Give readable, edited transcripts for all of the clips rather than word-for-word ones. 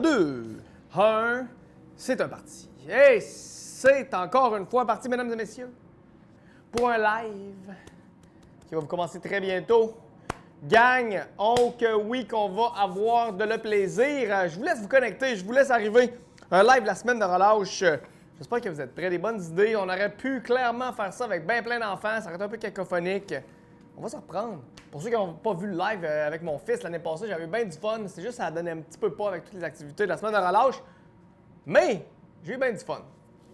2, 1, c'est un parti. Et c'est encore une fois parti, mesdames et messieurs, pour un live qui va vous commencer très bientôt. Gang, oh que oui qu'on va avoir de le plaisir. Je vous laisse vous connecter, je vous laisse arriver. Un live la semaine de relâche. J'espère que vous êtes prêts, des bonnes idées. On aurait pu clairement faire ça avec bien plein d'enfants, ça aurait été un peu cacophonique. On va se reprendre. Pour ceux qui n'ont pas vu le live avec mon fils l'année passée, j'avais bien du fun. C'est juste ça a donné un petit peu pas avec toutes les activités de la semaine de relâche. Mais j'ai eu bien du fun.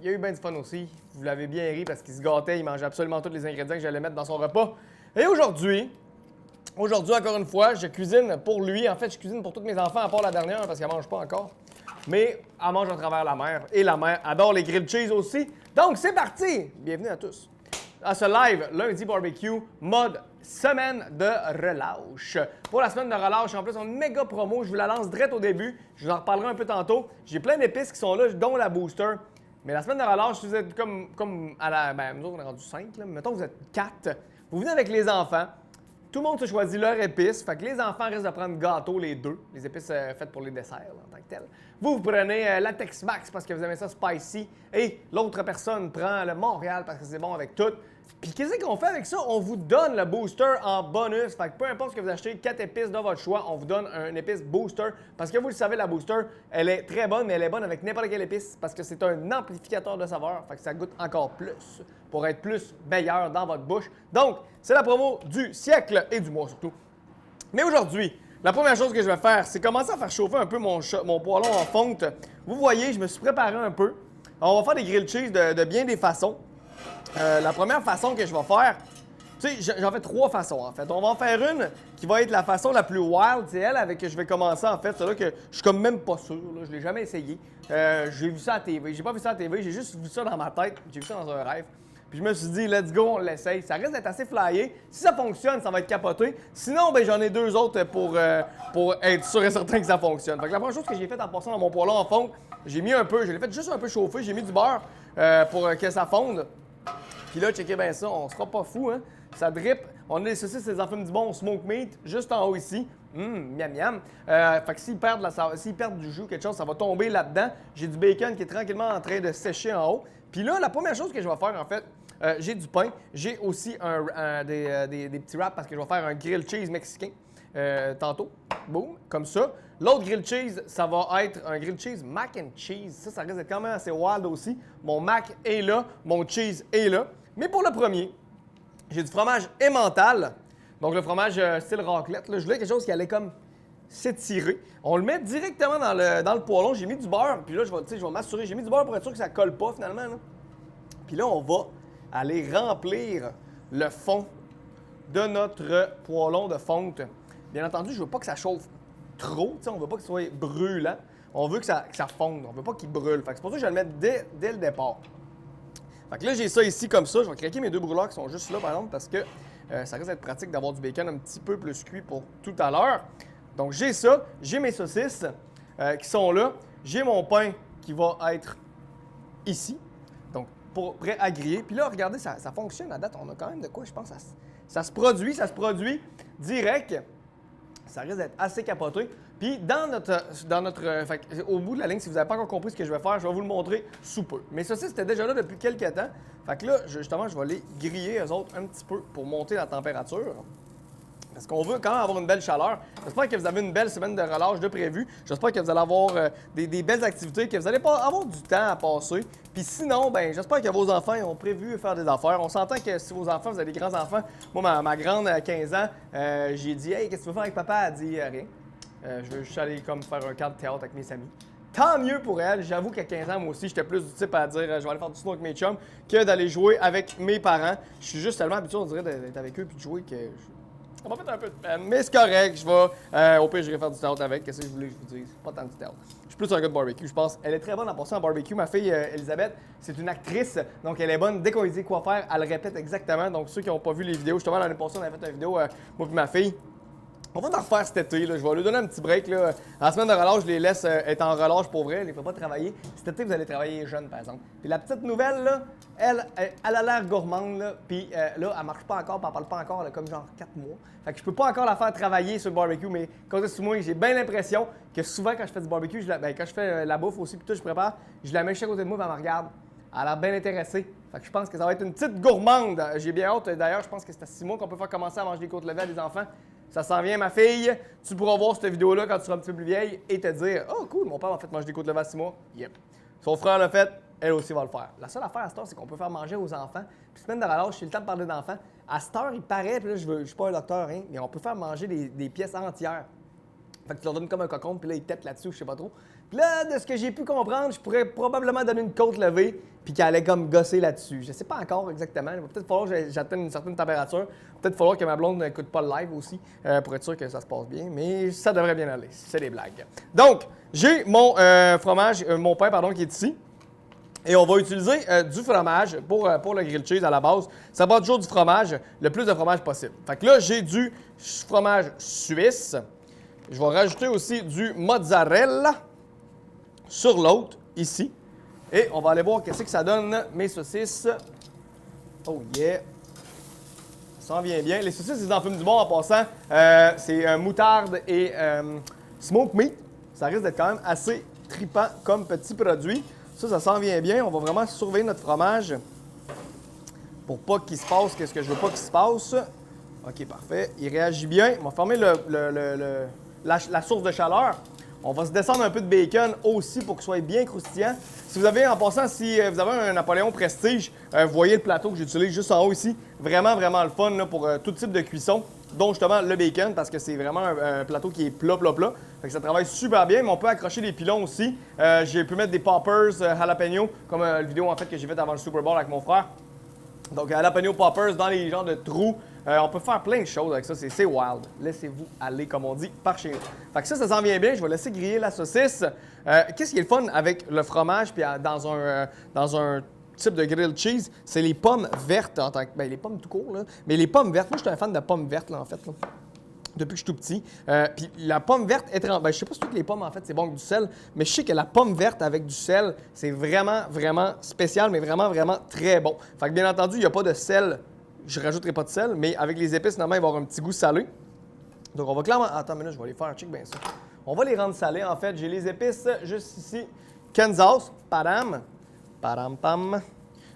Il y a eu bien du fun aussi. Vous l'avez bien ri parce qu'il se gâtait, il mangeait absolument tous les ingrédients que j'allais mettre dans son repas. Et aujourd'hui, encore une fois, je cuisine pour lui. En fait, je cuisine pour tous mes enfants, à part la dernière parce qu'elle ne mange pas encore. Mais elle mange à travers la mer. Et la mère adore les grilled cheese aussi. Donc, c'est parti! Bienvenue à tous à ce live lundi barbecue mode semaine de relâche. Pour la semaine de relâche, en plus, on a une méga promo. Je vous la lance direct au début. Je vous en reparlerai un peu tantôt. J'ai plein d'épices qui sont là, dont la booster. Mais la semaine de relâche, si vous êtes comme à la... Ben, nous autres, on est rendu 5. Là. Mettons que vous êtes 4. Vous venez avec les enfants. Tout le monde se choisit leur épice. Fait que les enfants risquent de prendre gâteau, les deux. Les épices faites pour les desserts, là, en tant que tel. Vous prenez la Tex-Max parce que vous aimez ça spicy. Et l'autre personne prend le Montréal parce que c'est bon avec tout. Puis qu'est-ce qu'on fait avec ça? On vous donne le booster en bonus. Fait que peu importe ce que vous achetez, 4 épices de votre choix, on vous donne un épice booster. Parce que vous le savez, la booster, elle est très bonne, mais elle est bonne avec n'importe quelle épice parce que c'est un amplificateur de saveur. Fait que ça goûte encore plus pour être plus meilleur dans votre bouche. Donc, c'est la promo du siècle et du mois surtout. Mais aujourd'hui, la première chose que je vais faire, c'est commencer à faire chauffer un peu mon poêlon en fonte. Vous voyez, je me suis préparé un peu. On va faire des grilled cheese de bien des façons. La première façon que je vais faire, tu sais, j'en fais 3 façons en fait. On va en faire une qui va être la façon la plus wild, c'est elle avec que je vais commencer en fait. C'est là que je suis comme même pas sûr, là, je l'ai jamais essayé. J'ai vu ça à la TV, j'ai pas vu ça à la TV, j'ai juste vu ça dans ma tête, j'ai vu ça dans un rêve. Puis je me suis dit, let's go, on l'essaye. Ça risque d'être assez flyé. Si ça fonctionne, ça va être capoté. Sinon, ben j'en ai 2 autres pour être sûr et certain que ça fonctionne. Fait que la première chose que j'ai faite en passant dans mon poêlon en fonte, j'ai mis un peu, je l'ai fait juste un peu chauffer, j'ai mis du beurre pour que ça fonde. Puis là, checkez bien ça, on sera pas fou, hein? Ça drip. On a les saucisses, les enfants du bon smoke meat, juste en haut ici. Miam miam. Fait que s'ils perdent du jus ou quelque chose, ça va tomber là-dedans. J'ai du bacon qui est tranquillement en train de sécher en haut. Puis là, la première chose que je vais faire, en fait, j'ai du pain. J'ai aussi des petits wraps parce que je vais faire un grilled cheese mexicain tantôt. Boum, comme ça. L'autre grilled cheese, ça va être un grilled cheese mac and cheese. Ça risque d'être quand même assez wild aussi. Mon mac est là, mon cheese est là. Mais pour le premier, j'ai du fromage emmental. Donc le fromage style raclette. Là, je voulais quelque chose qui allait comme s'étirer. On le met directement dans le poêlon. J'ai mis du beurre. Puis là, je vais m'assurer. J'ai mis du beurre pour être sûr que ça colle pas finalement. Là. Puis là, on va aller remplir le fond de notre poêlon de fonte. Bien entendu, je veux pas que ça chauffe trop. On veut pas qu'il soit brûlant. On veut que ça fonde. On veut pas qu'il brûle. Fait que c'est pour ça que je vais le mettre dès le départ. Fait que là, j'ai ça ici comme ça. Je vais craquer mes 2 brûleurs qui sont juste là, par exemple, parce que ça risque d'être pratique d'avoir du bacon un petit peu plus cuit pour tout à l'heure. Donc, j'ai ça. J'ai mes saucisses qui sont là. J'ai mon pain qui va être ici. Donc, prêt à griller. Puis là, regardez, ça fonctionne à date. On a quand même de quoi, je pense. Ça se produit direct. Ça risque d'être assez capoté. Puis dans notre fait, au bout de la ligne, si vous n'avez pas encore compris ce que je vais faire, je vais vous le montrer sous peu. Mais ça, c'était déjà là depuis quelques temps. Fait que là, justement, je vais les griller, eux autres, un petit peu pour monter la température. Parce qu'on veut quand même avoir une belle chaleur. J'espère que vous avez une belle semaine de relâche de prévu. J'espère que vous allez avoir des belles activités, que vous allez pas avoir du temps à passer. Puis sinon, ben j'espère que vos enfants ont prévu faire des affaires. On s'entend que si vos enfants, vous avez des grands-enfants, moi, ma grande à 15 ans, j'ai dit « Hey, qu'est-ce que tu veux faire avec papa? » Elle dit « Rien. Je veux juste aller comme faire un camp de théâtre avec mes amis. » Tant mieux pour elle. J'avoue qu'à 15 ans, moi aussi, j'étais plus du type à dire je vais aller faire du snow avec mes chums que d'aller jouer avec mes parents. Je suis juste tellement habitué, on dirait, d'être avec eux puis de jouer que... Ça m'a fait un peu de peine, mais c'est correct. Je vais, au pire, je vais faire du théâtre avec. Qu'est-ce que je voulais que je vous dise? Pas tant du théâtre. Je suis plus un gars de barbecue, je pense. Elle est très bonne en passant en barbecue. Ma fille, Elisabeth, c'est une actrice. Donc, elle est bonne. Dès qu'on lui dit quoi faire, elle le répète exactement. Donc, ceux qui n'ont pas vu les vidéos, justement, l'année passée, on avait fait une vidéo, moi et ma fille. On va en refaire cet été, là. Je vais lui donner un petit break. Là. En semaine de relâche, je les laisse être en relâche pour vrai. Je les fais pas travailler. Cet été, vous allez travailler jeune, par exemple. Puis la petite nouvelle, là, elle a l'air gourmande. Là. Puis là, elle marche pas encore, puis elle parle pas encore, là, comme genre 4 mois. Fait que je peux pas encore la faire travailler sur le barbecue, mais quand c'est moi, j'ai bien l'impression que souvent, quand je fais du barbecue, quand je fais la bouffe aussi, puis tout, je prépare, je la mets juste à côté de moi, puis elle me regarde. Elle a l'air bien intéressée. Fait que je pense que ça va être une petite gourmande. J'ai bien hâte. D'ailleurs, je pense que c'est à 6 mois qu'on peut faire commencer à manger des côtes levées à des enfants. Ça s'en vient, ma fille. Tu pourras voir cette vidéo-là quand tu seras un petit peu plus vieille et te dire « Oh, cool, mon père m'a fait manger des côtes levées à 6 mois. » Yep. Son frère l'a fait, elle aussi va le faire. La seule affaire à cette heure, c'est qu'on peut faire manger aux enfants. Puis semaine de relâche, j'ai le temps de parler d'enfants. À cette heure, il paraît, puis là, je suis pas un docteur, hein, mais on peut faire manger des pièces entières. Fait que tu leur donnes comme un cocon, puis là, ils têtent là-dessus, je sais pas trop. Puis là, de ce que j'ai pu comprendre, je pourrais probablement donner une côte levée, puis qu'elle allait comme gosser là-dessus. Je sais pas encore exactement. Il va peut-être falloir que j'atteigne une certaine température. Peut-être falloir que ma blonde n'écoute pas le live aussi, pour être sûr que ça se passe bien. Mais ça devrait bien aller. C'est des blagues. Donc, j'ai mon fromage, mon pain, pardon, qui est ici. Et on va utiliser du fromage pour le grilled cheese à la base. Ça va toujours du fromage, le plus de fromage possible. Fait que là, j'ai du fromage suisse. Je vais rajouter aussi du mozzarella sur l'autre, ici. Et on va aller voir qu'est-ce que ça donne, mes saucisses. Oh yeah! Ça s'en vient bien. Les saucisses, ils en fument du bon en passant. C'est moutarde et smoked meat. Ça risque d'être quand même assez trippant comme petit produit. Ça s'en vient bien. On va vraiment surveiller notre fromage pour pas qu'il se passe qu'est-ce que je veux pas qu'il se passe. OK, parfait. Il réagit bien. On va fermer la source de chaleur. On va se descendre un peu de bacon aussi pour qu'il soit bien croustillant. Si vous avez, en passant, si vous avez un Napoléon Prestige, vous voyez le plateau que j'utilise juste en haut ici. Vraiment, vraiment le fun là, pour tout type de cuisson, dont justement le bacon, parce que c'est vraiment un plateau qui est plat. Fait que ça travaille super bien, mais on peut accrocher des pilons aussi. J'ai pu mettre des poppers jalapeno, comme la vidéo en fait que j'ai faite avant le Super Bowl avec mon frère. Donc, jalapeno poppers dans les genres de trous. On peut faire plein de choses avec ça. C'est wild. Laissez-vous aller, comme on dit, par chez nous. Fait que ça s'en vient bien. Je vais laisser griller la saucisse. Qu'est-ce qui est le fun avec le fromage puis dans un type de grilled cheese? C'est les pommes vertes en tant que... Bien, les pommes tout court, là. Mais les pommes vertes, moi, je suis un fan de pommes vertes, là, en fait, là. Depuis que je suis tout petit. Puis la pomme verte est je sais pas si toutes les pommes, en fait, c'est bon avec du sel, mais je sais que la pomme verte avec du sel, c'est vraiment, vraiment spécial, mais vraiment, vraiment très bon. Fait que bien entendu, il n'y a pas de sel. Je rajouterai pas de sel, mais avec les épices, normalement, il va y avoir un petit goût salé. Donc, on va clairement... Attends, mais là, je vais les faire check bien ça. On va les rendre salés, en fait. J'ai les épices juste ici. Kansas, padam, padam, pam.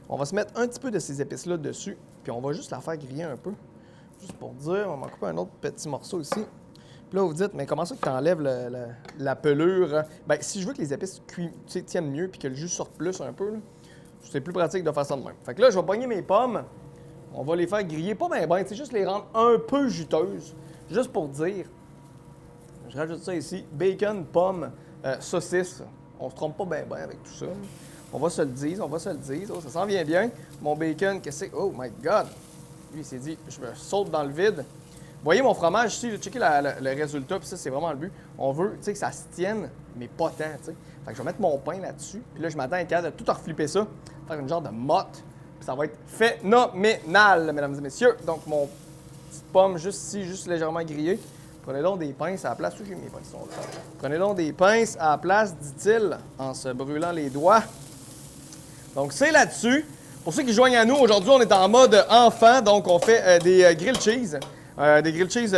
On va se mettre un petit peu de ces épices-là dessus, puis on va juste la faire griller un peu. Juste pour dire, on va m'en couper un autre petit morceau ici. Puis là, vous dites, mais comment ça que tu enlèves la pelure? Bien, si je veux que les épices tiennent mieux puis que le jus sorte plus un peu, c'est plus pratique de faire ça de même. Fait que là, je vais pogner mes pommes. On va les faire griller, pas bien, c'est juste les rendre un peu juteuses. Juste pour dire, je rajoute ça ici, bacon, pommes, saucisses. On se trompe pas bien avec tout ça. On va se le dire, Oh, ça s'en vient bien. Mon bacon, qu'est-ce que c'est? Oh my God! Lui, il s'est dit, je me saute dans le vide. Vous voyez mon fromage ici, checkez le résultat, puis ça, c'est vraiment le but. On veut, que ça se tienne, mais pas tant, tu sais. Fait que je vais mettre mon pain là-dessus, puis là, je m'attends à être capable de tout reflipper ça, faire une genre de motte, puis ça va être phénoménal, mesdames et messieurs. Donc, mon petite pomme juste ici, juste légèrement grillée. Prenez donc des pinces à la place. Où j'ai mes pinces sont là? Prenez donc des pinces à la place, dit-il, en se brûlant les doigts. Donc, c'est là-dessus. Pour ceux qui joignent à nous, aujourd'hui, on est en mode enfant, donc on fait des grilled cheese. Des grilled cheese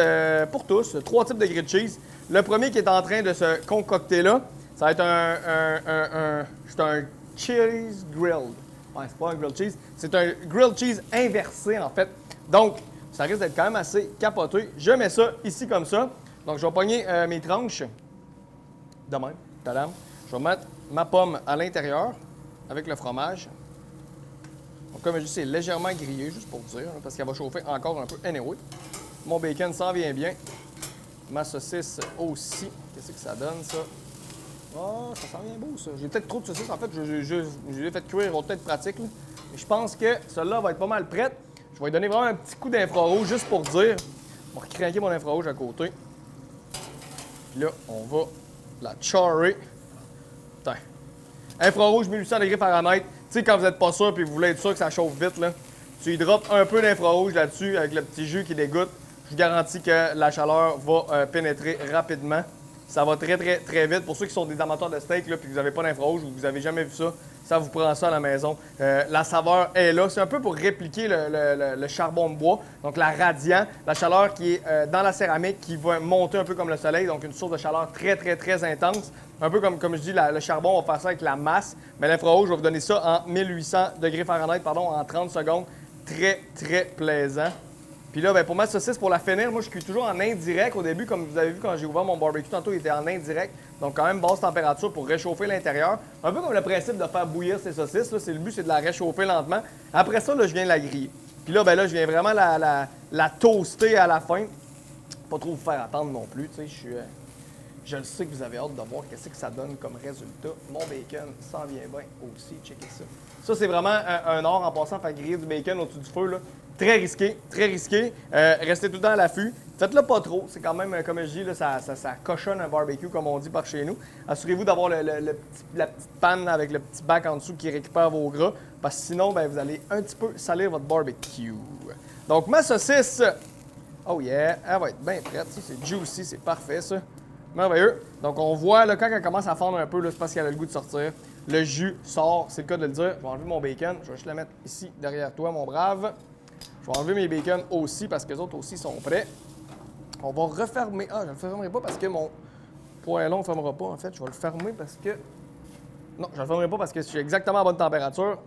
pour tous, 3 types de grilled cheese. Le premier qui est en train de se concocter là, ça va être un cheese grilled. Ouais, c'est pas un grilled cheese, c'est un grilled cheese inversé en fait. Donc, ça risque d'être quand même assez capoté. Je mets ça ici comme ça. Donc, je vais pogner mes tranches de même. Tadam. Je vais mettre ma pomme à l'intérieur avec le fromage. Donc, comme je dis, c'est légèrement grillé, juste pour dire, parce qu'elle va chauffer encore un peu. Anyway, mon bacon s'en vient bien. Ma saucisse aussi. Qu'est-ce que ça donne, ça? Oh, ça sent bien beau, ça. J'ai peut-être trop de saucisses. En fait, je l'ai fait cuire, va peut-être pratique. Là. Mais je pense que celle-là va être pas mal prête. Je vais lui donner vraiment un petit coup d'infrarouge, juste pour dire. On va recraquer mon infrarouge à côté. Puis là, on va la charrer. Putain. Infrarouge 1800 degrés Fahrenheit. Tu sais, quand vous n'êtes pas sûr et vous voulez être sûr que ça chauffe vite, là, tu y drops un peu d'infrarouge là-dessus avec le petit jus qui dégoûte. je vous garantis que la chaleur va pénétrer rapidement. Ça va très, très, très vite. Pour ceux qui sont des amateurs de steak, là, puis que vous n'avez pas d'infrarouge ou que vous n'avez jamais vu ça, ça vous prend ça à la maison. La saveur est là. C'est un peu pour répliquer le charbon de bois, donc la radiant, la chaleur qui est dans la céramique qui va monter un peu comme le soleil, donc une source de chaleur très, très, très intense. Un peu comme je dis, le charbon, on va faire ça avec la masse, mais l'infrarouge, je vais vous donner ça en 1800 degrés Fahrenheit, en 30 secondes. Très, très plaisant. Puis là, ben, pour ma saucisse, pour la finir, moi, je cuis toujours en indirect au début. Comme vous avez vu quand j'ai ouvert mon barbecue tantôt, il était en indirect. Donc, quand même, basse température pour réchauffer l'intérieur. Un peu comme le principe de faire bouillir ces saucisses. Là, le but, c'est de la réchauffer lentement. Après ça, là, je viens la griller. Puis là, ben, là, je viens vraiment la toaster à la fin. Pas trop vous faire attendre non plus. Tu sais, je le sais que vous avez hâte de voir qu'est-ce que ça donne comme résultat. Mon bacon s'en vient bien aussi. Checkez ça. Ça, c'est vraiment un art en passant à faire griller du bacon au-dessus du feu, là. Très risqué, très risqué. Restez tout le temps à l'affût. Faites-le pas trop. C'est quand même, comme je dis, là, ça cochonne un barbecue, comme on dit par chez nous. Assurez-vous d'avoir la petite panne avec le petit bac en dessous qui récupère vos gras, parce que sinon, ben, vous allez un petit peu salir votre barbecue. Donc, ma saucisse, oh yeah, elle va être bien prête. Ça, c'est juicy, c'est parfait, ça. Merveilleux. Donc, on voit, là, quand elle commence à fondre un peu, là, c'est parce qu'elle a le goût de sortir. Le jus sort, c'est le cas de le dire. Je vais enlever mon bacon. Je vais juste le mettre ici, derrière toi, mon brave. Je vais enlever mes bacon aussi parce que les autres aussi sont prêts. On va refermer. Ah, je ne le fermerai pas parce que mon poêlon ne fermera pas, en fait. Je vais le fermer parce que... Non, je ne le fermerai pas parce que je suis exactement à bonne température.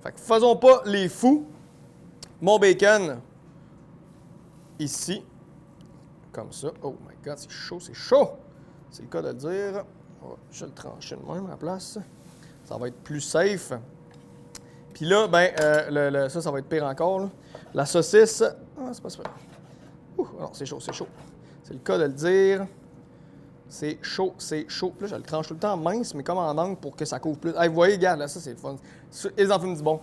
Fait que faisons pas les fous. Mon bacon, ici. Comme ça. Oh my God, c'est chaud, c'est chaud! C'est le cas de le dire. Je vais le trancher de même à la place. Ça va être plus safe. Puis là, ben, ça va être pire encore, là. La saucisse... Ah, c'est pas super. Non, c'est chaud, c'est chaud. C'est le cas de le dire. C'est chaud, c'est chaud. Puis là, je le tranche tout le temps mince, mais comme en angle pour que ça couvre plus. Hey, vous voyez, regarde, là, ça, c'est le fun. Ils en fument du bon.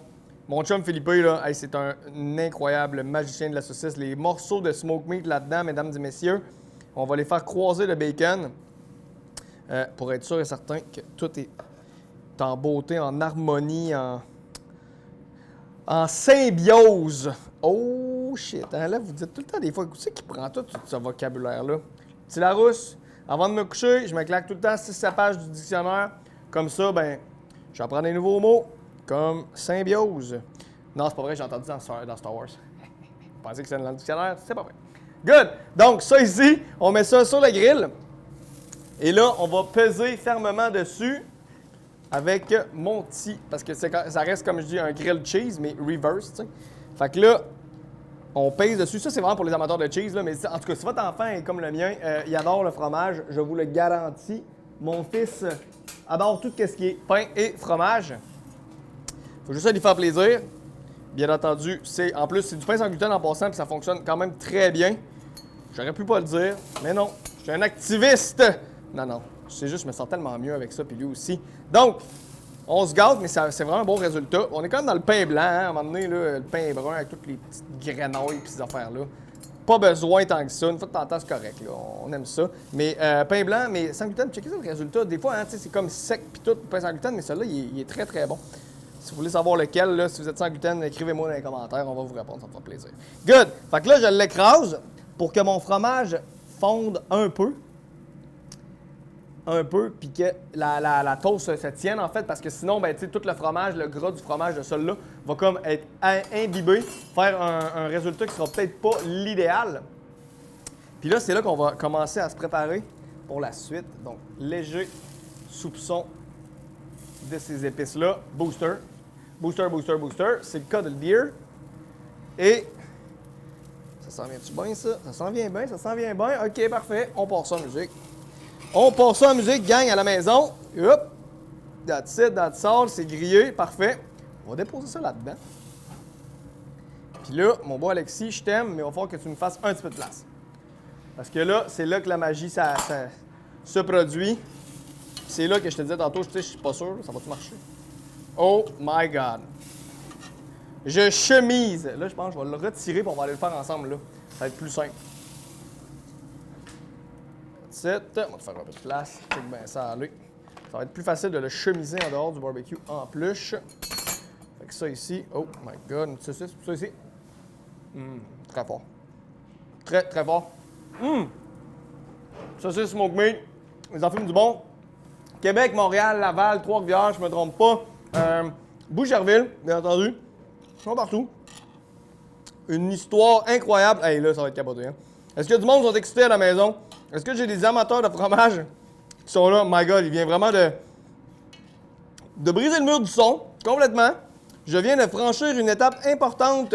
Mon chum Philippe, là, hey, c'est un incroyable magicien de la saucisse. Les morceaux de smoke meat là-dedans, mesdames et messieurs, on va les faire croiser le bacon pour être sûr et certain que tout est en beauté, en harmonie, en symbiose. Oh shit, hein, là, vous dites tout le temps des fois, qui c'est qui prend tout ce vocabulaire-là? Petit Larousse, avant de me coucher, je me claque tout le temps 6-7 pages du dictionnaire. Comme ça, ben, j'apprends des nouveaux mots, comme symbiose. Non, c'est pas vrai, j'ai entendu dans Star Wars. Vous pensez que c'est dans le dictionnaire? C'est pas vrai. Good! Donc, ça ici, on met ça sur le grill. Et là, on va peser fermement dessus avec mon petit, parce que ça reste, comme je dis, un grilled cheese, mais reverse, tu sais. Fait que là, on pèse dessus. Ça, c'est vraiment pour les amateurs de cheese, là, mais en tout cas, si votre enfant est comme le mien, il adore le fromage, je vous le garantis. Mon fils adore tout ce qui est pain et fromage. Faut juste lui faire plaisir. Bien entendu, en plus, c'est du pain sans gluten en passant, puis ça fonctionne quand même très bien. J'aurais pu pas le dire, mais non, je suis un activiste. Non. C'est juste, je me sens tellement mieux avec ça, puis lui aussi. Donc, on se gâte, mais c'est vraiment un bon résultat. On est quand même dans le pain blanc, hein, à un moment donné, là, le pain brun avec toutes les petites grenouilles et ces affaires-là. Pas besoin tant que ça. Une fois de temps en temps, c'est correct, là. On aime ça. Mais pain blanc, mais sans gluten, checkez ça le résultat. Des fois, hein, c'est comme sec puis tout, pain sans gluten, mais celui-là, il est très, très bon. Si vous voulez savoir lequel, là, si vous êtes sans gluten, écrivez-moi dans les commentaires, on va vous répondre, ça me fera plaisir. Good! Fait que là, je l'écrase pour que mon fromage fonde un peu, puis que la toast se tienne, en fait, parce que sinon, ben, tout le fromage, le gras du fromage de celui-là, va comme être imbibé, faire un résultat qui sera peut-être pas l'idéal. Puis là, c'est là qu'on va commencer à se préparer pour la suite. Donc, léger soupçon de ces épices-là. Booster. Booster, booster, booster. C'est le cas de le dire. Et ça s'en vient-tu bien, ça? Ça s'en vient bien, ça s'en vient bien. OK, parfait. On part ça en musique. On passe ça en musique, gang, à la maison. Hop! That's it, that's all. C'est grillé, parfait. On va déposer ça là-dedans. Puis là, mon beau Alexis, je t'aime, mais il va falloir que tu me fasses un petit peu de place. Parce que là, c'est là que la magie ça se produit. C'est là que je te disais tantôt, je suis pas sûr, ça va-tu marcher? Oh my God! Je chemise. Là, je pense que je vais le retirer pour on va aller le faire ensemble, là. Ça va être plus simple. On va te faire un peu de place. Check bien ça aller. Ça va être plus facile de le chemiser en dehors du barbecue en plus. Fait que ça ici. Oh my God, une saucisse, ça ici. Très fort. Très, très fort. Saucisse smoke meat. Les enfants du bon. Québec, Montréal, Laval, Trois-Rivières, je me trompe pas. Boucherville, bien entendu. Ils sont partout. Une histoire incroyable. Hey, là, ça va être capoté. Hein? Est-ce que du monde sont excités à la maison? Est-ce que j'ai des amateurs de fromage qui sont là? My God, il vient vraiment de briser le mur du son, complètement. Je viens de franchir une étape importante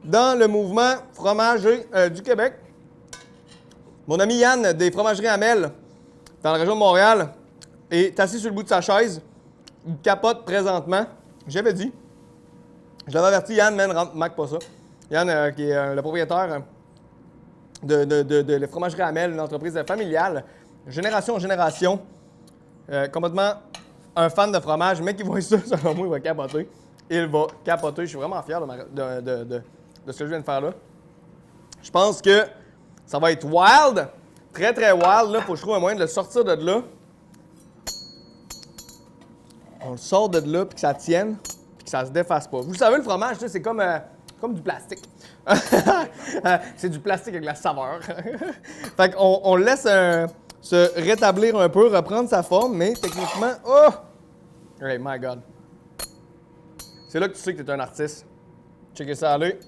dans le mouvement fromager du Québec. Mon ami Yann des fromageries Amel, dans la région de Montréal, est assis sur le bout de sa chaise. Il capote présentement. J'avais dit. Je l'avais averti, Yann, man, manque pas ça. Yann, qui est le propriétaire de la fromagerie Amel, une entreprise familiale, génération en génération. Complètement un fan de fromage. Le mec qui voit ça, selon moi, il va capoter. Il va capoter. Je suis vraiment fier de ce que je viens de faire là. Je pense que ça va être wild. Très, très wild. Là, faut que je trouve un moyen de le sortir de là. On le sort de là, puis que ça tienne, puis que ça se défasse pas. Vous savez, le fromage, c'est comme du plastique. C'est du plastique avec la saveur. Fait qu'on le laisse se rétablir un peu, reprendre sa forme, mais techniquement, oh! Hey, my God. C'est là que tu sais que tu es un artiste. Checkez ça, allez.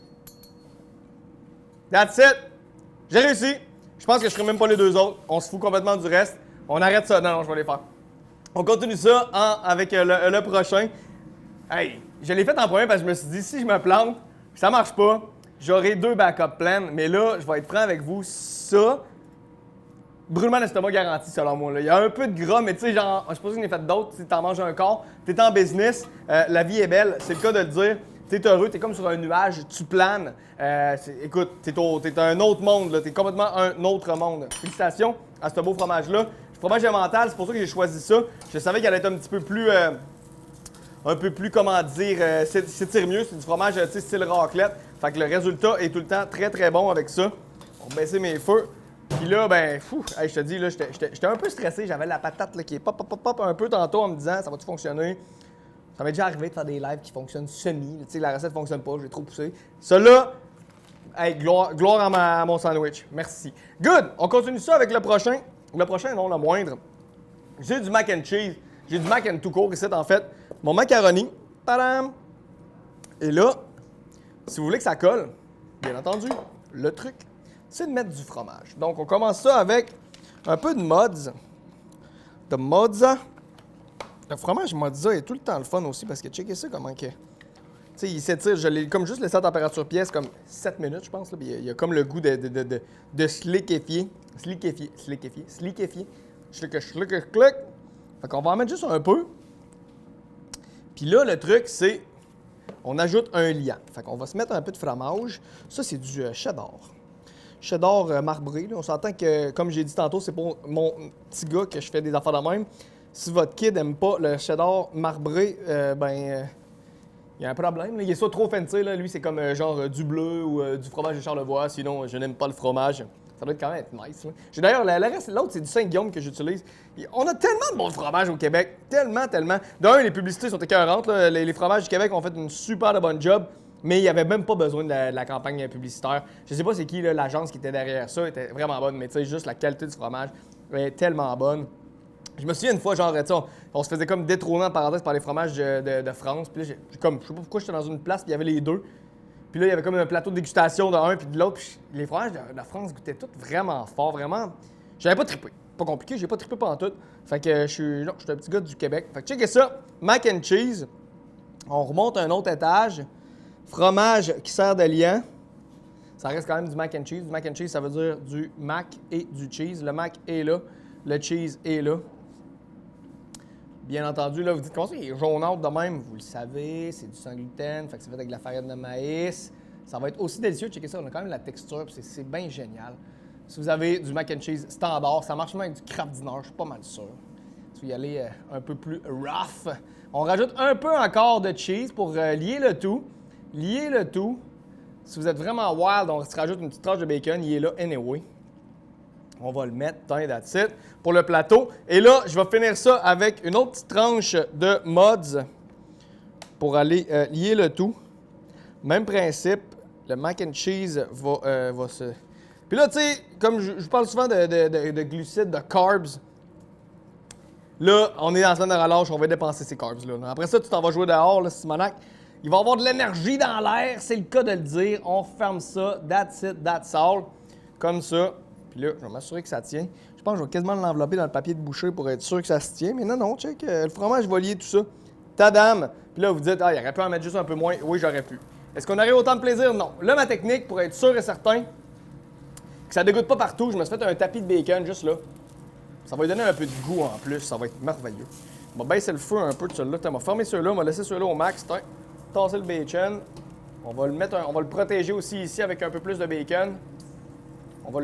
That's it! J'ai réussi. Je pense que je ne ferai même pas les deux autres. On se fout complètement du reste. On arrête ça. Non, je vais les faire. On continue ça avec le prochain. Hey, je l'ai fait en premier parce que je me suis dit, si je me plante, ça marche pas, j'aurai 2 backup plans. Mais là, je vais être franc avec vous, ça, brûlement d'estomac garanti selon moi. Là. Il y a un peu de gras, mais tu sais, genre, je suppose qu'il y en a fait d'autres. Si t'en manges un corps, t'es en business, la vie est belle, c'est le cas de le dire. T'es heureux, t'es comme sur un nuage, tu planes. Écoute, t'es un autre monde, là. T'es complètement un autre monde. Félicitations à ce beau fromage-là. Le fromage emmental, c'est pour ça que j'ai choisi ça. Je savais qu'elle allait être un petit peu plus, comment dire, s'étire mieux. C'est du fromage, tu sais, style raclette. Fait que le résultat est tout le temps très, très bon avec ça. On va baisser mes feux. Puis là, ben, hey, je te dis, là, j'étais un peu stressé. J'avais la patate là, qui est pop un peu tantôt en me disant, ça va-tu fonctionner? Ça m'est déjà arrivé de faire des lives qui fonctionnent semi. Tu sais, la recette ne fonctionne pas, j'ai trop poussé. Celui-là, hey, gloire à mon sandwich. Merci. Good! On continue ça avec le prochain. Le prochain, non, le moindre. J'ai du mac and cheese. J'ai du mac and tout court ici, en fait. Mon macaroni. Tadam! Et là, si vous voulez que ça colle, bien entendu, le truc, c'est de mettre du fromage. Donc, on commence ça avec un peu de mods. De mozza. Le fromage mozza est tout le temps le fun aussi parce que checkez ça comment que. Tu sais, il s'étire. Je l'ai comme juste laissé à température pièce comme 7 minutes, je pense. Là, puis il y a comme le goût de slickifier. Slickifier. Clic. Fait qu'on va en mettre juste un peu. Puis là, le truc, c'est. On ajoute un liant. Fait qu'on va se mettre un peu de fromage. Ça, c'est du cheddar. Cheddar marbré. Là. On s'entend que, comme j'ai dit tantôt, c'est pour mon petit gars que je fais des affaires de même. Si votre kid n'aime pas le cheddar marbré, il y a un problème. Là. Il est soit trop fancy. Là. Lui, c'est comme genre du bleu ou du fromage de Charlevoix. Sinon, je n'aime pas le fromage. Ça doit quand même être nice. Là. J'ai d'ailleurs, l'autre, c'est du Saint-Guillaume que j'utilise. On a tellement de bons fromages au Québec. Tellement. D'un, les publicités sont écœurantes. Là. Les fromages du Québec ont fait une super de bonne job. Mais il n'y avait même pas besoin de la campagne publicitaire. Je sais pas c'est qui, l'agence qui était derrière ça. Elle était vraiment bonne. Mais tu sais, juste la qualité du fromage est tellement bonne. Je me souviens une fois, genre, on se faisait comme détrôner en parenthèse par les fromages de France. Puis là, je sais pas pourquoi j'étais dans une place, puis il y avait les deux. Puis là, il y avait comme un plateau de dégustation de un puis de l'autre. Puis les fromages de France goûtaient tous vraiment fort, vraiment. J'avais pas trippé. Pas compliqué, j'ai pas trippé pendant tout. Fait que je suis un petit gars du Québec. Fait que checkez ça, mac and cheese. On remonte un autre étage. Fromage qui sert de liant. Ça reste quand même du mac and cheese. Du mac and cheese, ça veut dire du mac et du cheese. Le mac est là, le cheese est là. Bien entendu, là, vous dites comment ça, il est jaunâtre de même. Vous le savez, c'est du sans gluten, fait que c'est fait avec de la farine de maïs. Ça va être aussi délicieux. Checkez ça, on a quand même la texture, puis c'est bien génial. Si vous avez du mac and cheese standard, ça marche même avec du Kraft Dinner, je suis pas mal sûr. Si vous y allez un peu plus rough, on rajoute un peu encore de cheese pour lier le tout. Lier le tout. Si vous êtes vraiment wild, on se rajoute une petite tranche de bacon, il est là anyway. On va le mettre, that's it, pour le plateau. Et là, je vais finir ça avec une autre petite tranche de mods pour aller lier le tout. Même principe, le mac and cheese va se Puis là, tu sais, comme je parle souvent de glucides, de carbs, là, on est dans la semaine de relâche, on va dépenser ces carbs-là. Après ça, tu t'en vas jouer dehors, là, Simonac. Il va y avoir de l'énergie dans l'air, c'est le cas de le dire. On ferme ça, that's it, that's all. Comme ça. Puis là, je vais m'assurer que ça tient. Je pense que je vais quasiment l'envelopper dans le papier de boucher pour être sûr que ça se tient. Mais non, check, le fromage va lier tout ça. Tadam! Puis là, vous dites, ah, il aurait pu en mettre juste un peu moins. Oui, j'aurais pu. Est-ce qu'on aurait autant de plaisir? Non. Là, ma technique, pour être sûr et certain que ça dégoûte pas partout, je me suis fait un tapis de bacon juste là. Ça va lui donner un peu de goût en plus. Ça va être merveilleux. On va baisser le feu un peu de celui-là. On va fermer ceux-là, on va laisser ceux-là au max. Tasser le bacon. On va le protéger aussi ici avec un peu plus de bacon. On va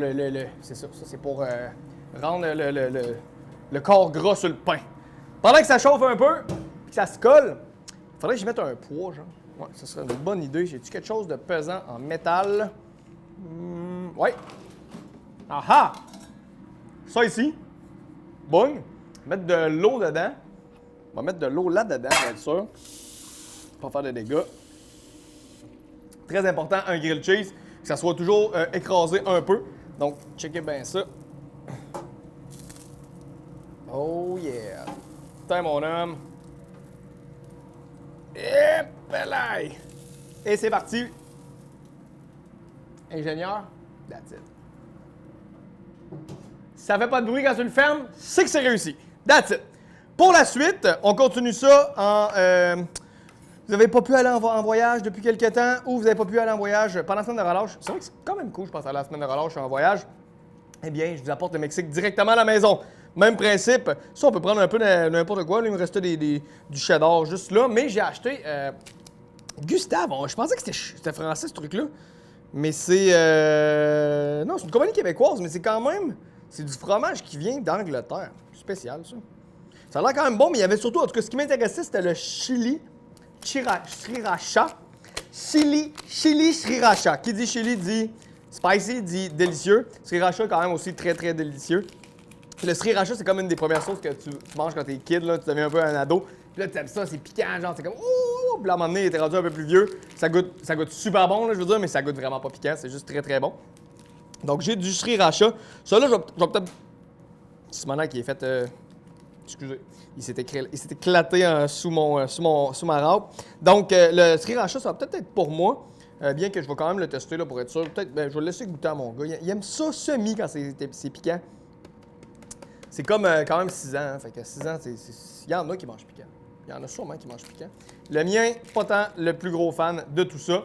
c'est ça. Ça, c'est pour rendre le corps gras sur le pain. Pendant que ça chauffe un peu, puis que ça se colle, il faudrait que j'y mette un poids, genre. Ouais, ça serait une bonne idée. J'ai-tu quelque chose de pesant en métal? Ouais. Aha! Ça ici. Boum. Mettre de l'eau dedans. On va mettre de l'eau là-dedans, bien sûr. Pas faire de dégâts. Très important, un grilled cheese, que ça soit toujours écrasé un peu. Donc, checkez bien ça. Oh yeah! Putain, mon homme. Et c'est parti. Ingénieur, that's it. Si ça fait pas de bruit quand tu le fermes, c'est que c'est réussi. That's it. Pour la suite, on continue ça en... vous n'avez pas pu aller en voyage depuis quelques temps ou vous n'avez pas pu aller en voyage pendant la semaine de relâche. C'est vrai que c'est quand même cool, je pense, aller à la semaine de relâche en voyage. Eh bien, je vous apporte le Mexique directement à la maison. Même principe. Ça, on peut prendre un peu n'importe quoi. Là, il me restait du cheddar juste là. Mais j'ai acheté Gustave. Je pensais que c'était français, ce truc-là. Mais c'est... non, c'est une compagnie québécoise, mais c'est quand même... C'est du fromage qui vient d'Angleterre. C'est spécial, ça. Ça a l'air quand même bon, mais il y avait surtout... En tout cas, ce qui m'intéressait, c'était le chili sriracha. Chili sriracha. Qui dit chili dit spicy, dit délicieux. Sriracha, quand même, aussi très, très délicieux. Le sriracha, c'est comme une des premières sauces que tu manges quand t'es kid, là, tu deviens un peu un ado. Puis là, tu aimes ça, c'est piquant, genre, c'est comme ouh! Puis là, à un moment donné, il était rendu un peu plus vieux. Ça goûte super bon, là, je veux dire, mais ça goûte vraiment pas piquant, c'est juste très, très bon. Donc, j'ai du sriracha. Ça, là, je vais peut-être. C'est maintenant qu'il est fait. Excusez. Il s'est éclaté sous ma râpe. Donc, le sriracha, ça va peut-être être pour moi. Bien que je vais quand même le tester là, pour être sûr. Peut-être, je vais le laisser goûter à mon gars. Il aime ça semi quand c'est piquant. C'est comme quand même 6 ans. Hein, fait que 6 ans, il y en a qui mangent piquant. Il y en a sûrement qui mangent piquant. Le mien, pas tant le plus gros fan de tout ça.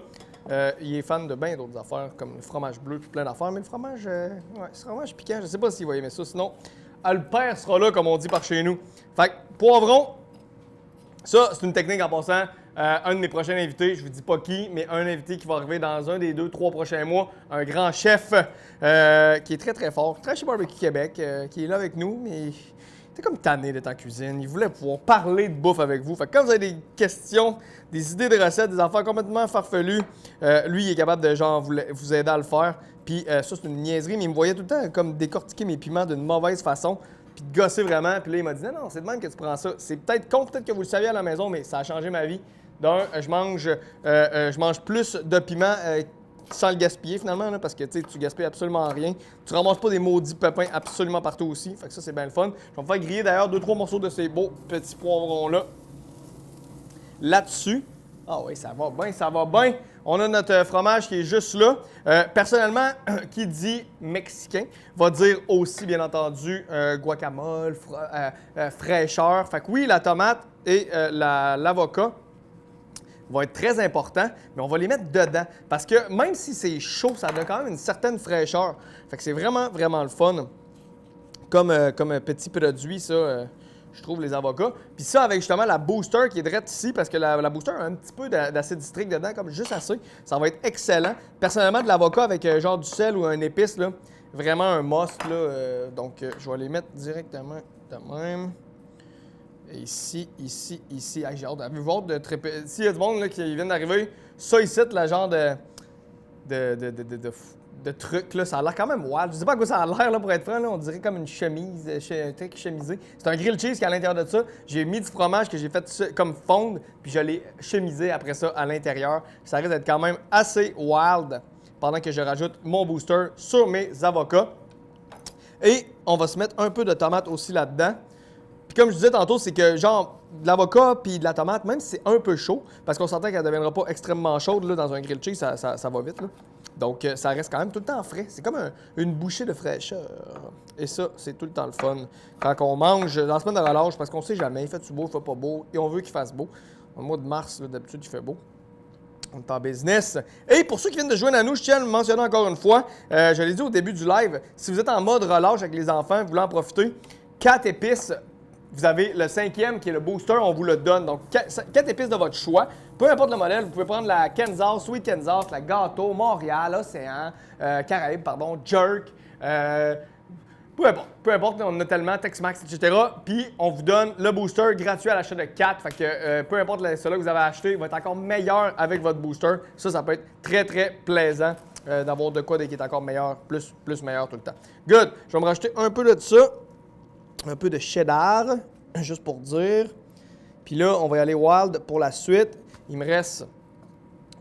Il est fan de bien d'autres affaires, comme le fromage bleu puis plein d'affaires. Mais le fromage piquant, je sais pas s'il va aimer ça. Sinon, Alper sera là, comme on dit par chez nous. Fait que, poivron, ça, c'est une technique en passant. Un de mes prochains invités, je vous dis pas qui, mais un invité qui va arriver dans un des 2-3 prochains mois, un grand chef qui est très très fort, qui travaille chez Barbecue Québec, qui est là avec nous, mais il était comme tanné d'être en cuisine. Il voulait pouvoir parler de bouffe avec vous. Fait que quand vous avez des questions, des idées de recettes, des affaires complètement farfelues, lui, il est capable de genre vous aider à le faire. Puis ça, c'est une niaiserie, mais il me voyait tout le temps comme décortiquer mes piments d'une mauvaise façon. Puis de gosser vraiment. Puis là, il m'a dit non, c'est de même que tu prends ça. C'est peut-être con, peut-être que vous le saviez à la maison, mais ça a changé ma vie. D'un, je mange plus de piment sans le gaspiller finalement, là, parce que tu gaspilles absolument rien. Tu ramasses pas des maudits pépins absolument partout aussi. Fait que ça, c'est bien le fun. Je vais me faire griller d'ailleurs 2-3 morceaux de ces beaux petits poivrons-là. Là-dessus. Ah oui, ça va bien, ça va bien. On a notre fromage qui est juste là. Personnellement, qui dit mexicain va dire aussi, bien entendu, guacamole, fraîcheur. Fait que oui, la tomate et l'avocat vont être très importants, mais on va les mettre dedans. Parce que même si c'est chaud, ça donne quand même une certaine fraîcheur. Fait que c'est vraiment, vraiment le fun. Comme petit produit, ça, je trouve, les avocats. Puis ça, avec justement la booster qui est direct ici, parce que la booster a un petit peu d'acide citrique dedans, comme juste assez. Ça va être excellent. Personnellement, de l'avocat avec genre du sel ou un épice, là, vraiment un must. Là, donc, je vais les mettre directement de même. Et ici. Ah, j'ai hâte de voir de triper. S'il y a du monde là, qui vient d'arriver, ça ici, la genre de truc, là, ça a l'air quand même wild. Je sais pas à quoi ça a l'air, là, pour être franc. Là, on dirait comme une chemise, un truc chemisé. C'est un grilled cheese qui est à l'intérieur de ça. J'ai mis du fromage que j'ai fait comme fondre, puis je l'ai chemisé après ça à l'intérieur. Ça risque d'être quand même assez wild. pendant que je rajoute mon booster sur mes avocats. Et on va se mettre un peu de tomate aussi là-dedans. Puis comme je disais tantôt, c'est que genre de l'avocat puis de la tomate, même si c'est un peu chaud, parce qu'on s'entend qu'elle ne deviendra pas extrêmement chaude là, dans un grilled cheese, ça va vite. Là. Donc ça reste quand même tout le temps frais. C'est comme une bouchée de fraîcheur. Et ça, c'est tout le temps le fun. Quand on mange dans la semaine de relâche, parce qu'on sait jamais, il fait-tu beau, il fait pas beau, et on veut qu'il fasse beau. Au mois de mars, d'habitude, il fait beau. On est en business. Et pour ceux qui viennent de joindre à nous, je tiens à le mentionner encore une fois. Je l'ai dit au début du live, si vous êtes en mode relâche avec les enfants, vous voulez en profiter, 4 épices, vous avez le 5e qui est le booster, on vous le donne. Donc 4 épices de votre choix. Peu importe le modèle, vous pouvez prendre la Kansas, Sweet Kansas, la Gâteau, Montréal, Océan, Caraïbes, pardon, Jerk. Peu importe, on en a tellement, Tex-Max, etc. Puis, on vous donne le booster gratuit à l'achat de 4. Fait que peu importe celui que vous avez acheté, il va être encore meilleur avec votre booster. Ça peut être très, très plaisant d'avoir de quoi qui est encore meilleur, plus meilleur tout le temps. Good! Je vais me rajouter un peu de ça. Un peu de cheddar, juste pour dire. Puis là, on va y aller wild pour la suite. Il me reste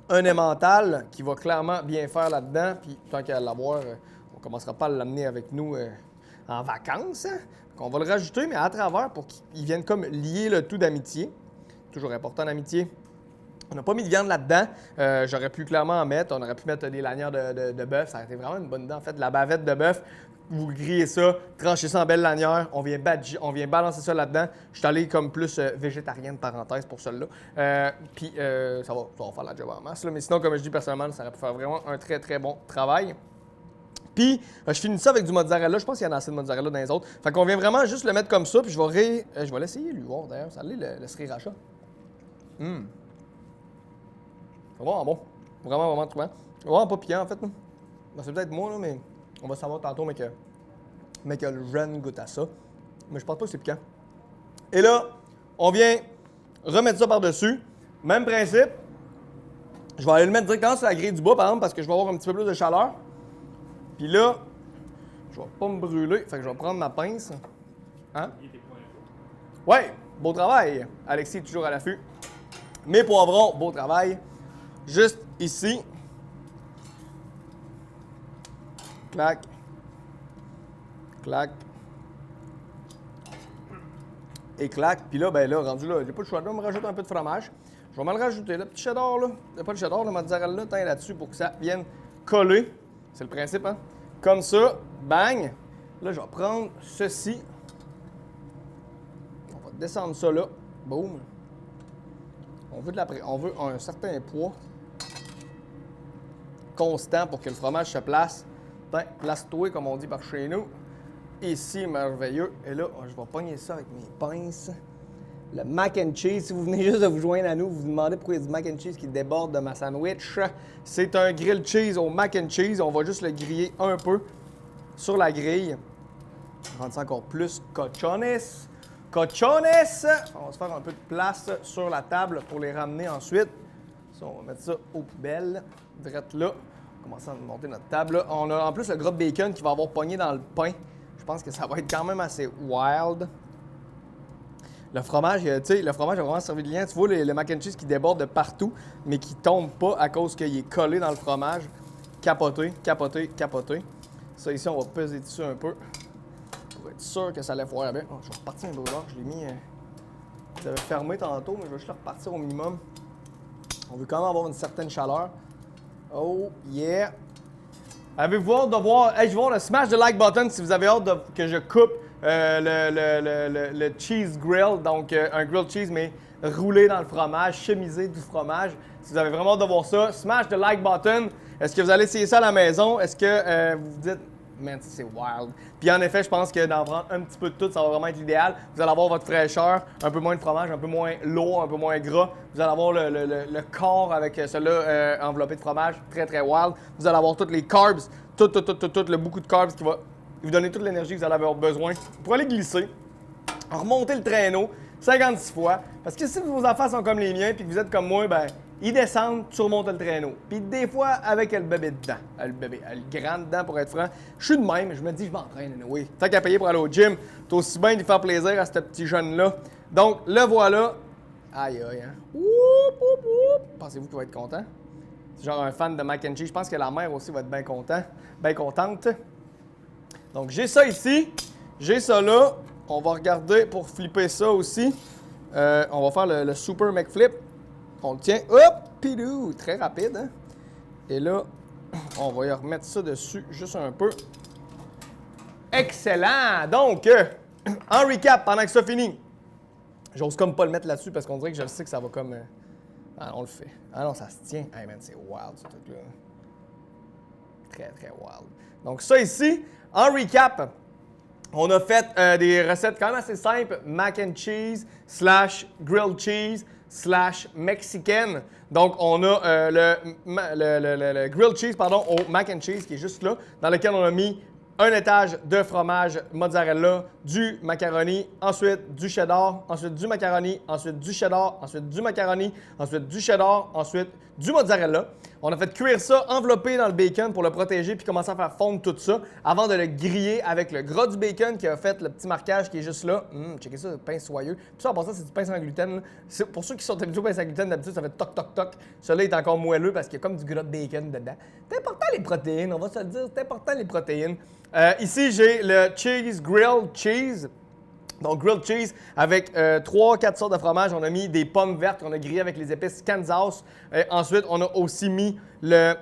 un emmental qui va clairement bien faire là-dedans. Puis, tant qu'à l'avoir, on ne commencera pas à l'amener avec nous en vacances. Hein? On va le rajouter, mais à travers pour qu'il vienne comme lier le tout d'amitié. Toujours important l'amitié. On n'a pas mis de viande là-dedans. J'aurais pu clairement en mettre. On aurait pu mettre des lanières de bœuf. Ça aurait été vraiment une bonne idée. En fait, de la bavette de bœuf. Vous grillez ça, tranchez ça en belle lanière. On vient balancer ça là-dedans. Je suis allé comme plus végétarienne, parenthèse, pour celle-là. Puis ça va faire la job en masse. Là. Mais sinon, comme je dis personnellement, ça aurait pu faire vraiment un très, très bon travail. Puis, je finis ça avec du mozzarella. Je pense qu'il y en a assez de mozzarella dans les autres. Fait qu'on vient vraiment juste le mettre comme ça. Puis je vais l'essayer, lui, voir d'ailleurs. Ça allait le sriracha. C'est vraiment bon. Vraiment, vraiment trop bon. Vraiment pas piquant, en fait. Ben, c'est peut-être moi, là, mais on va savoir tantôt, mais que le jeune goûte à ça. Mais je pense pas que c'est piquant. Et là, on vient remettre ça par-dessus. Même principe. Je vais aller le mettre directement sur la grille du bas, par exemple, parce que je vais avoir un petit peu plus de chaleur. Puis là, je vais pas me brûler. Fait que je vais prendre ma pince. Hein? Ouais, beau travail. Alexis est toujours à l'affût. Mes poivrons, beau travail. Juste ici. Clac. Clac. Et clac. Puis là, ben là, rendu là, j'ai pas le choix de me rajouter un peu de fromage. Je vais me le rajouter, le petit cheddar là. Pas le cheddar, le mozzarella, teint là-dessus pour que ça vienne coller. C'est le principe, hein? Comme ça, bang. Là, je vais prendre ceci. On va descendre ça là. Boum. On veut un certain poids constant pour que le fromage se place. Place-toi, comme on dit par chez nous. Ici, merveilleux. Et là, je vais pogner ça avec mes pinces. Le mac and cheese, si vous venez juste de vous joindre à nous, vous vous demandez pourquoi il y a du mac and cheese qui déborde de ma sandwich. C'est un grilled cheese au mac and cheese. On va juste le griller un peu sur la grille. Rendre ça encore plus cochones. Cochones! On va se faire un peu de place sur la table pour les ramener ensuite. Ça, on va mettre ça aux poubelles. Direct là. On commence à monter notre table. Là. On a en plus le gros bacon qui va avoir pogné dans le pain. Je pense que ça va être quand même assez wild. Le fromage, tu sais, le fromage a vraiment servi de lien. Tu vois le mac and cheese qui déborde de partout, mais qui tombe pas à cause qu'il est collé dans le fromage. Capoté, capoté, capoté. Ça ici, on va peser dessus un peu. Pour être sûr que ça allait foirer bien. Oh, je vais repartir un brûleur. Je l'ai mis... je l'avais fermé tantôt, mais je vais juste le repartir au minimum. On veut quand même avoir une certaine chaleur. Oh, yeah! Avez-vous hâte de voir... Hey, je vais voir le smash de like button si vous avez hâte que je coupe le cheese grill. Donc, un grilled cheese, mais roulé dans le fromage, chemisé du fromage. Si vous avez vraiment hâte de voir ça, smash de like button. Est-ce que vous allez essayer ça à la maison? Est-ce que vous vous dites... Man, c'est wild. Puis en effet, je pense que d'en prendre un petit peu de tout, ça va vraiment être l'idéal. Vous allez avoir votre fraîcheur, un peu moins de fromage, un peu moins lourd, un peu moins gras. Vous allez avoir le corps avec celui-là enveloppé de fromage, très très wild. Vous allez avoir tous les carbs, tout, le beaucoup de carbs qui va vous donner toute l'énergie que vous allez avoir besoin pour aller glisser, remonter le traîneau 56 fois. Parce que si vos enfants sont comme les miens puis que vous êtes comme moi, ben ils descendent, tu remontes le traîneau. Puis des fois, avec le bébé dedans. Le grand dedans, pour être franc. Je suis de même, je me dis, je m'entraîne, oui. Tant qu'à payer pour aller au gym, c'est aussi bien de faire plaisir à ce petit jeune-là. Donc, le voilà. Aïe, aïe, hein. Oup, oup, oup. Pensez-vous qu'il va être content? c'est genre un fan de mac and cheese. Je pense que la mère aussi va être bien contente. Donc, j'ai ça ici. J'ai ça là. On va regarder pour flipper ça aussi. On va faire le Super McFlip. On le tient. Hop! Pidou! Très rapide, hein? Et là, on va y remettre ça dessus juste un peu. Excellent! Donc, en recap, pendant que ça finit, j'ose comme pas le mettre là-dessus parce qu'on dirait que je sais que ça va comme... Ah, on le fait. Ah non, ça se tient. Hey man, c'est wild ce truc-là. Très, très wild. Donc ça ici, en recap, on a fait des recettes quand même assez simples. Mac and cheese / grilled cheese / mexicaine. Donc on a le grilled cheese au mac and cheese qui est juste là, dans lequel on a mis un étage de fromage mozzarella, du macaroni, ensuite du cheddar, ensuite du macaroni, ensuite du cheddar, ensuite du macaroni, ensuite du cheddar, ensuite du mozzarella. On a fait cuire ça, enveloppé dans le bacon pour le protéger puis commencer à faire fondre tout ça avant de le griller avec le gras du bacon qui a fait le petit marquage qui est juste là. Checkez ça, le pain soyeux. Puis ça, en passant, c'est du pain sans gluten. Pour ceux qui sont habitués au pain sans gluten, d'habitude, ça fait toc, toc, toc. Celui-là est encore moelleux parce qu'il y a comme du gras de bacon dedans. C'est important les protéines, on va se le dire, c'est important les protéines. Ici, j'ai le cheese grilled cheese. Donc, grilled cheese avec 3-4 sortes de fromage. On a mis des pommes vertes qu'on a grillées avec les épices Kansas. Ensuite, on a aussi mis les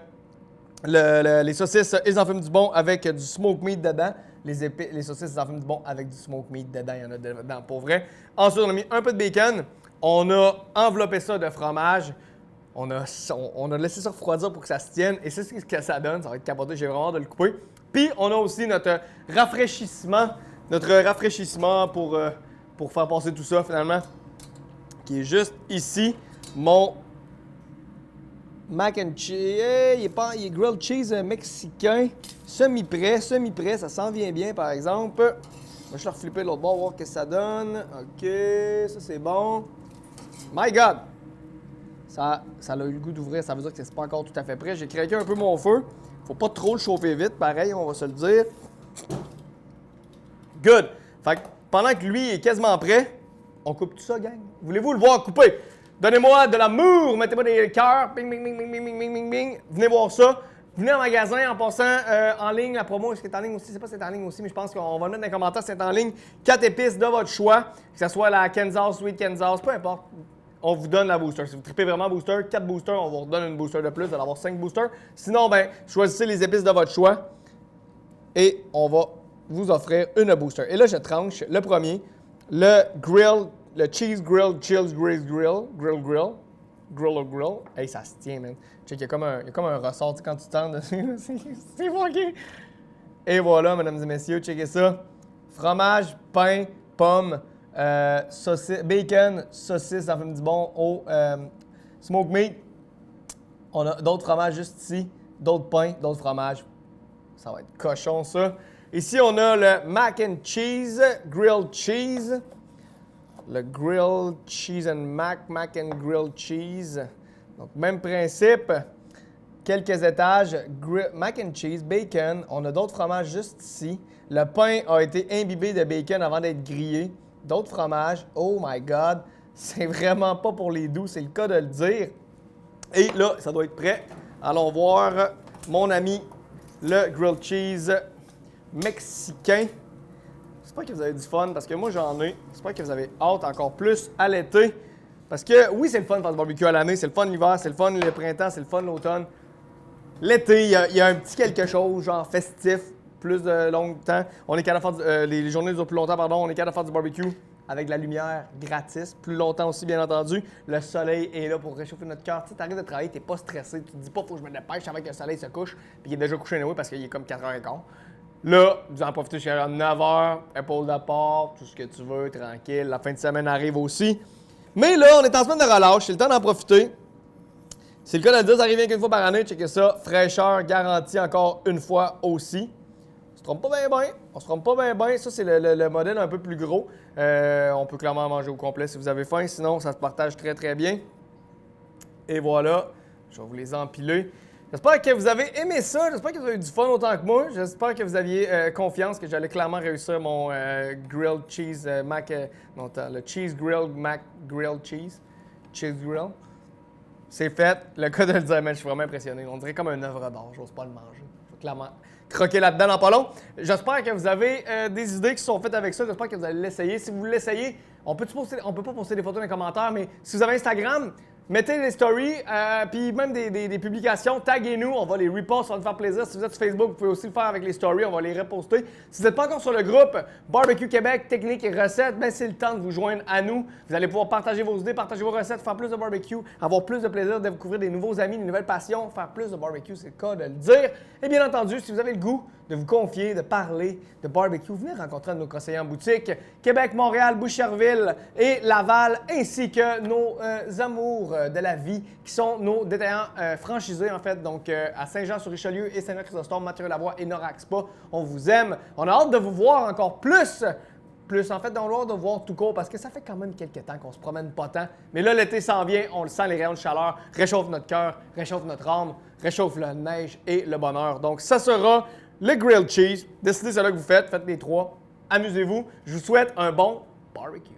saucisses Ils en fument du bon avec du smoked meat dedans. Les saucisses Ils en fument du bon avec du smoked meat dedans. Il y en a dedans pour vrai. Ensuite, on a mis un peu de bacon. On a enveloppé ça de fromage. On a laissé ça refroidir pour que ça se tienne. Et c'est ce que ça donne. Ça va être capoté. J'ai vraiment hâte de le couper. Puis, on a aussi notre rafraîchissement pour faire passer tout ça, finalement, qui est juste ici. Mon mac and cheese, il est grilled cheese mexicain, semi-prêt, ça s'en vient bien, par exemple. Moi, je vais le flipper de l'autre bord, voir ce que ça donne. OK, ça, c'est bon. My God! Ça a eu le goût d'ouvrir, ça veut dire que c'est pas encore tout à fait prêt. J'ai craqué un peu mon feu. Faut pas trop le chauffer vite, pareil, on va se le dire. Good! Fait que pendant que lui est quasiment prêt, on coupe tout ça, gang. Voulez-vous le voir couper? Donnez-moi de l'amour, mettez-moi des cœurs, bing, bing, bing, bing, bing, bing, bing, bing. Venez voir ça. Venez en magasin en passant en ligne. La promo, est-ce qu'elle est en ligne aussi? Je sais pas si c'est en ligne aussi, mais je pense qu'on va mettre dans les commentaires si c'est en ligne. 4 épices de votre choix, que ce soit la Kansas, Sweet Kansas, peu importe. On vous donne la booster. Si vous tripez vraiment booster, 4 boosters, on vous redonne une booster de plus. Vous allez avoir 5 boosters. Sinon, ben, choisissez les épices de votre choix et on va vous offrir une booster. Et là, je tranche le premier, le cheese grilled grill. Hey, ça se tient, man. Check, il y a comme un ressort quand tu tends dessus. C'est fucké. Et voilà, mesdames et messieurs, checkez ça. Fromage, pain, pommes, bacon, saucisse, ça fait du bon au smoked meat. On a d'autres fromages juste ici, d'autres pains, d'autres fromages. Ça va être cochon, ça. Ici, on a le mac and cheese, grilled cheese. Le grilled cheese and mac and grilled cheese. Donc, même principe. Quelques étages, mac and cheese, bacon. On a d'autres fromages juste ici. Le pain a été imbibé de bacon avant d'être grillé. D'autres fromages. Oh my God! C'est vraiment pas pour les doux, c'est le cas de le dire. Et là, ça doit être prêt. Allons voir mon ami, le grilled cheese mexicain. J'espère que vous avez du fun parce que moi j'en ai. J'espère que vous avez hâte encore plus à l'été. Parce que oui, c'est le fun de faire du barbecue à l'année, c'est le fun l'hiver, c'est le fun le printemps, c'est le fun l'automne. L'été, il y a un petit quelque chose, genre festif, plus de long temps. On est capable de faire les journées durent plus longtemps, pardon. On est capable de faire du barbecue avec de la lumière gratis, plus longtemps aussi, bien entendu. Le soleil est là pour réchauffer notre cœur. Tu sais, t'arrives de travailler, t'es pas stressé, tu te dis pas, faut que je me dépêche avant que le soleil se couche, puis il est déjà couché anyway parce qu'il est comme 4h15. Là, vous en profitez jusqu'à 9h, épaule de porc, tout ce que tu veux, tranquille. La fin de semaine arrive aussi. Mais là, on est en semaine de relâche, c'est le temps d'en profiter. C'est le cas de le dire, ça arrive qu'une fois par année, checkez ça. Fraîcheur garantie encore une fois aussi. On se trompe pas bien. Ça, c'est le modèle un peu plus gros. On peut clairement manger au complet si vous avez faim. Sinon, ça se partage très, très bien. Et voilà. Je vais vous les empiler. J'espère que vous avez aimé ça. J'espère que vous avez eu du fun autant que moi. J'espère que vous aviez confiance que j'allais clairement réussir mon grilled cheese le cheese grilled mac grilled cheese. Cheese grill. c'est fait. Le cas de le dire, man, je suis vraiment impressionné. On dirait comme un œuvre d'art. J'ose pas le manger. Faut clairement croquer là-dedans dans pas long. J'espère que vous avez des idées qui sont faites avec ça. J'espère que vous allez l'essayer. Si vous l'essayez, on peut pas poster des photos dans les commentaires, mais si vous avez Instagram, mettez des stories, puis même des publications, taguez-nous, on va les repost, ça va nous faire plaisir. Si vous êtes sur Facebook, vous pouvez aussi le faire avec les stories, on va les reposter. Si vous n'êtes pas encore sur le groupe Barbecue Québec, techniques et recettes, ben c'est le temps de vous joindre à nous. Vous allez pouvoir partager vos idées, partager vos recettes, faire plus de barbecue, avoir plus de plaisir de découvrir des nouveaux amis, des nouvelles passions, faire plus de barbecue, c'est le cas de le dire. Et bien entendu, si vous avez le goût de vous confier, de parler de barbecue, venez rencontrer un de nos conseillers en boutique, Québec, Montréal, Boucherville et Laval, ainsi que nos amours de la vie, qui sont nos détaillants franchisés, en fait, donc à Saint-Jean-sur-Richelieu et Saint-Jean-Chrysostome, Mathieu Lavoie et Nora Expa. On vous aime. On a hâte de vous voir encore plus. En fait, on a hâte de vous voir tout court, parce que ça fait quand même quelques temps qu'on se promène pas tant. Mais là, l'été s'en vient, on le sent, les rayons de chaleur réchauffent notre cœur, réchauffent notre âme, réchauffent la neige et le bonheur. Donc, ça sera le grilled cheese. Décidez ce que vous faites les trois. Amusez-vous. Je vous souhaite un bon barbecue.